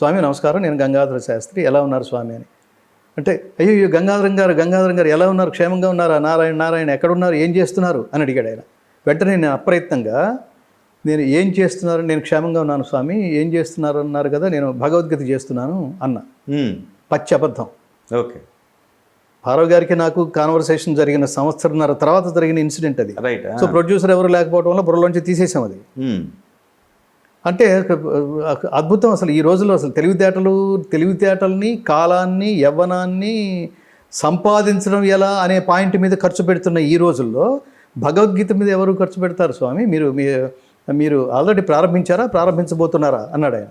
స్వామి నమస్కారం, నేను గంగాధర శాస్త్రి, ఎలా ఉన్నారు స్వామి అని. అంటే అయ్యో గంగాధరం గారు ఎలా ఉన్నారు, క్షేమంగా ఉన్నారా, నారాయణ ఎక్కడున్నారు, ఏం చేస్తున్నారు అని అడిగాడు ఆయన. వెంటనే నేను అప్రయత్నంగా నేను ఏం చేస్తున్నారు, నేను క్షేమంగా ఉన్నాను స్వామి, ఏం చేస్తున్నారు అన్నారు కదా, నేను భగవద్గీత చేస్తున్నాను అన్న. పచ్చి అబద్ధం. ఓకే. భారవ్ గారికి నాకు కాన్వర్సేషన్ జరిగిన సంవత్సరంన్నర తర్వాత జరిగిన ఇన్సిడెంట్ అది. రైట్. సో ప్రొడ్యూసర్ ఎవరు లేకపోవడం వల్ల బుర్రలోంచి తీసేసాం అది. అంటే అద్భుతం. అసలు ఈ రోజుల్లో అసలు తెలివితేటల్ని, కాలాన్ని, యవ్వనాన్ని సంపాదించడం ఎలా అనే పాయింట్ మీద ఖర్చు పెడుతున్న ఈ రోజుల్లో భగవద్గీత మీద ఎవరు ఖర్చు పెడతారు స్వామి? మీరు ఆల్రెడీ ప్రారంభించబోతున్నారా అన్నాడు ఆయన.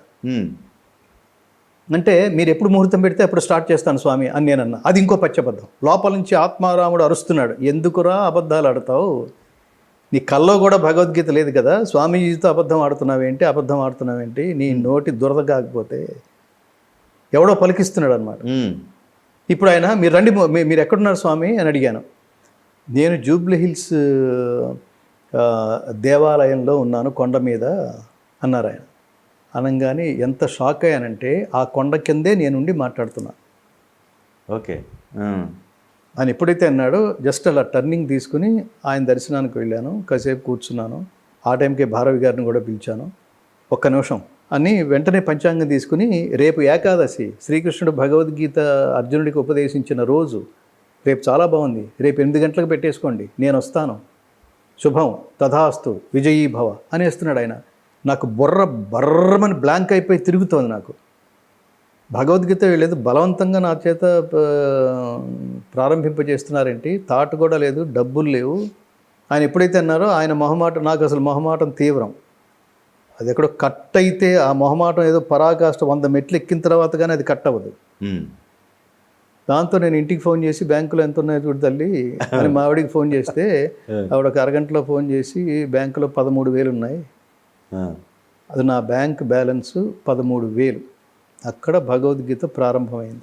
అంటే మీరు ఎప్పుడు ముహూర్తం పెడితే అప్పుడు స్టార్ట్ చేస్తాను స్వామి అని నేనన్నా. అది ఇంకో పచ్చబద్ధం. లోపల నుంచి ఆత్మారాముడు అరుస్తున్నాడు, ఎందుకురా అబద్ధాలు ఆడతావు, నీ కల్లో కూడా భగవద్గీత లేదు కదా, స్వామీజీతో అబద్ధం ఆడుతున్నావేంటి, నీ నోటి దురద కాకపోతే. ఎవడో పలికిస్తున్నాడు అనమాట. ఇప్పుడు ఆయన మీరు రండి, మీరు ఎక్కడున్నారు స్వామి అని అడిగాను. నేను జూబ్లీ హిల్స్ దేవాలయంలో ఉన్నాను, కొండ మీద అన్నారు ఆయన. అనగానే ఎంత షాక్ అయ్యానంటే ఆ కొండ కిందే నేనుండి మాట్లాడుతున్నా. ఓకే. ఆయన ఎప్పుడైతే అన్నాడో జస్ట్ అలా టర్నింగ్ తీసుకుని ఆయన దర్శనానికి వెళ్ళాను, కాసేపు కూర్చున్నాను. ఆ టైంకి భారవి గారిని కూడా పిలిచాను. ఒక్క నిమిషం అని వెంటనే పంచాంగం తీసుకుని, రేపు ఏకాదశి, శ్రీకృష్ణుడు భగవద్గీత అర్జునుడికి ఉపదేశించిన రోజు, రేపు చాలా బాగుంది, రేపు 8 గంటలకు పెట్టేసుకోండి, నేను వస్తాను, శుభం, తథాస్తు, విజయీ భవ అనేస్తున్నాడు ఆయన. నాకు బర్రమని బ్లాంక్ అయిపోయి తిరుగుతోంది నాకు. భగవద్గీత వెళ్ళేది బలవంతంగా నా చేత ప్రారంభింపజేస్తున్నారేంటి, థాట్ కూడా లేదు, డబ్బులు లేవు. ఆయన ఎప్పుడైతే అన్నారో ఆయన మొహమాటం, నాకు అసలు మొహమాటం తీవ్రం. అది ఎక్కడో కట్ అయితే ఆ మొహమాటం ఏదో పరాకాష్ట 100 మెట్లు ఎక్కిన తర్వాత కానీ అది కట్ అవ్వదు. దాంతో నేను ఇంటికి ఫోన్ చేసి, బ్యాంకులో ఎంత ఉన్నాయో చూడు తల్లి అని మా ఆవిడికి ఫోన్ చేస్తే, ఆవిడ ఒక అరగంటలో ఫోన్ చేసి, బ్యాంకులో 13,000 ఉన్నాయి, అది నా బ్యాంక్ బ్యాలెన్సు 13,000. అక్కడ భగవద్గీత ప్రారంభమైంది.